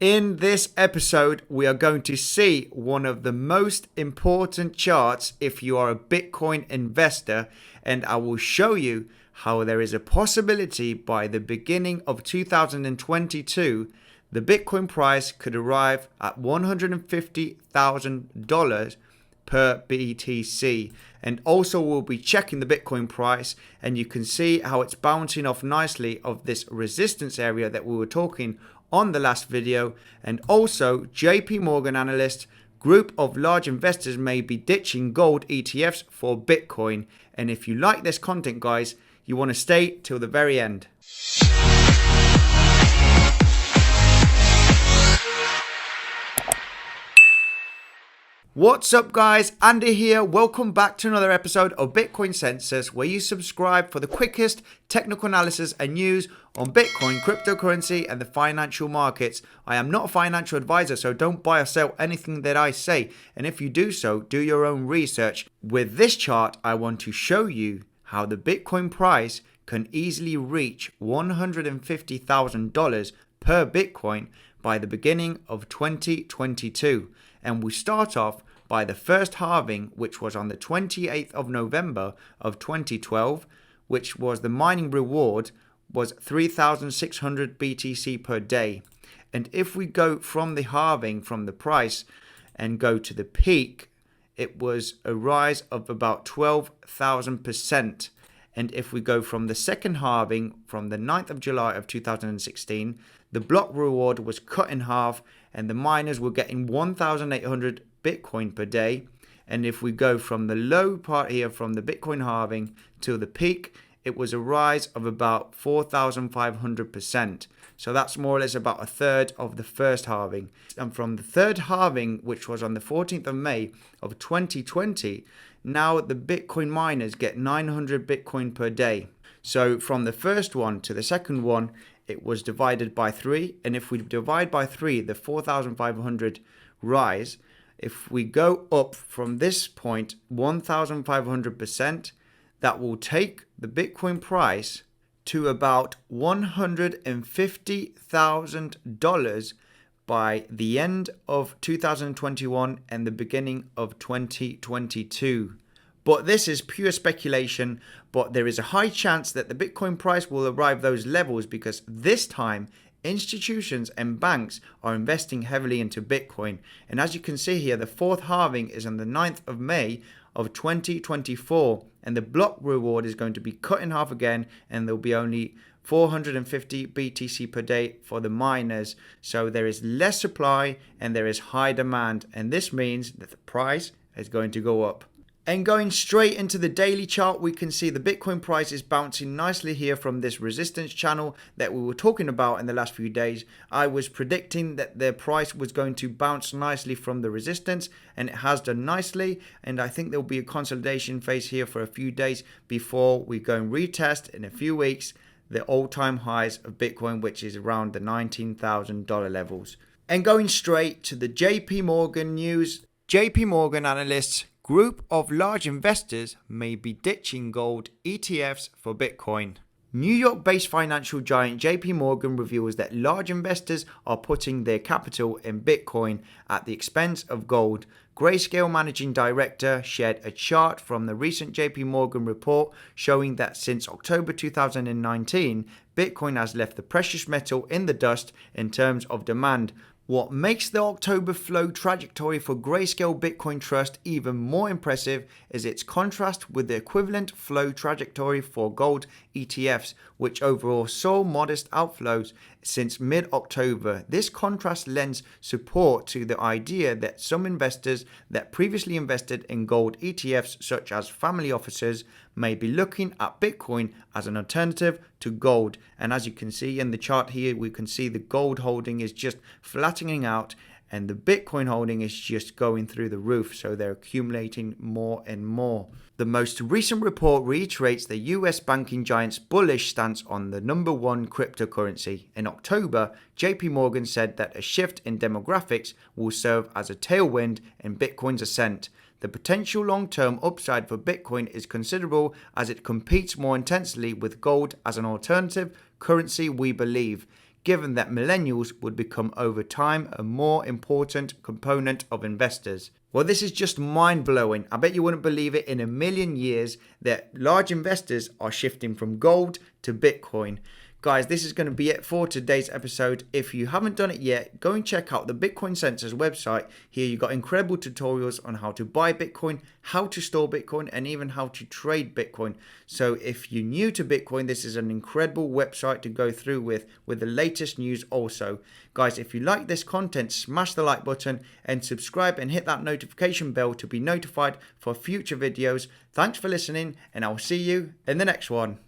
In this episode, we are going to see one of the most important charts if you are a Bitcoin investor, and I will show you how there is a possibility by the beginning of 2022, the Bitcoin price could arrive at $150,000 per BTC. And also we'll be checking the Bitcoin price, and you can see how it's bouncing off nicely of this resistance area that we were talking on the last video. And also JP Morgan analyst group of large investors may be ditching gold ETFs for Bitcoin. And if you like this content, guys, you want to stay till the very end. What's up, guys? Andy here. Welcome back to another episode of Bitcoin Census, where you subscribe for the quickest technical analysis and news on Bitcoin, cryptocurrency, and the financial markets. I am not a financial advisor, so don't buy or sell anything that I say. And if you do so, do your own research. With this chart, I want to show you how the Bitcoin price can easily reach $150,000 per Bitcoin by the beginning of 2022. And we start off by the first halving, which was on the 28th of November of 2012, which was the mining reward was 3,600 BTC per day. And if we go from the halving, from the price, and go to the peak, it was a rise of about 12,000%. And if we go from the second halving, from the 9th of July of 2016, the block reward was cut in half and the miners were getting 1,800 Bitcoin per day. And if we go from the low part here, from the Bitcoin halving to the peak, it was a rise of about 4,500%. So that's more or less about a third of the first halving. And from the third halving, which was on the 14th of May of 2020, now the Bitcoin miners get 900 Bitcoin per day. So from the first one to the second one, it was divided by 3. And if we divide by 3, the 4,500 rise, if we go up from this point 1,500%, that will take the Bitcoin price to about $150,000 by the end of 2021 and the beginning of 2022. But this is pure speculation, but there is a high chance that the Bitcoin price will arrive those levels because this time institutions and banks are investing heavily into Bitcoin. And as you can see here, the fourth halving is on the 9th of May of 2024, and the block reward is going to be cut in half again, and there'll be only 450 BTC per day for the miners. So there is less supply and there is high demand, and this means that the price is going to go up. And going straight into the daily chart, we can see the Bitcoin price is bouncing nicely here from this resistance channel that we were talking about in the last few days. I was predicting that the price was going to bounce nicely from the resistance, and it has done nicely. And I think there'll be a consolidation phase here for a few days before we go and retest in a few weeks the all-time highs of Bitcoin, which is around the $19,000 levels. And going straight to the JP Morgan news, JP Morgan analysts group of large investors may be ditching gold ETFs for Bitcoin. New York-based financial giant JP Morgan reveals that large investors are putting their capital in Bitcoin at the expense of gold. Grayscale managing director shared a chart from the recent JP Morgan report showing that since October 2019, Bitcoin has left the precious metal in the dust in terms of demand. What makes the October flow trajectory for Grayscale Bitcoin Trust even more impressive is its contrast with the equivalent flow trajectory for gold ETFs, which overall saw modest outflows since mid-October. This contrast lends support to the idea that some investors that previously invested in gold ETFs, such as family offices, may be looking at Bitcoin as an alternative to gold. And as you can see in the chart here, we can see the gold holding is just flattening out and the Bitcoin holding is just going through the roof. So they're accumulating more and more. The most recent report reiterates the US banking giant's bullish stance on the number one cryptocurrency. In October, JP Morgan said that a shift in demographics will serve as a tailwind in Bitcoin's ascent. The potential long-term upside for Bitcoin is considerable as it competes more intensely with gold as an alternative currency, we believe. given that millennials would become over time a more important component of investors. Well, this is just mind-blowing. I bet you wouldn't believe it in a million years that large investors are shifting from gold to Bitcoin. Guys, this is going to be it for today's episode. If you haven't done it yet, go and check out the Bitcoin Senses website. Here you've got incredible tutorials on how to buy Bitcoin, how to store Bitcoin, and even how to trade Bitcoin. So if you're new to Bitcoin, this is an incredible website to go through with the latest news also. Guys, if you like this content, smash the like button and subscribe and hit that notification bell to be notified for future videos. Thanks for listening, and I'll see you in the next one.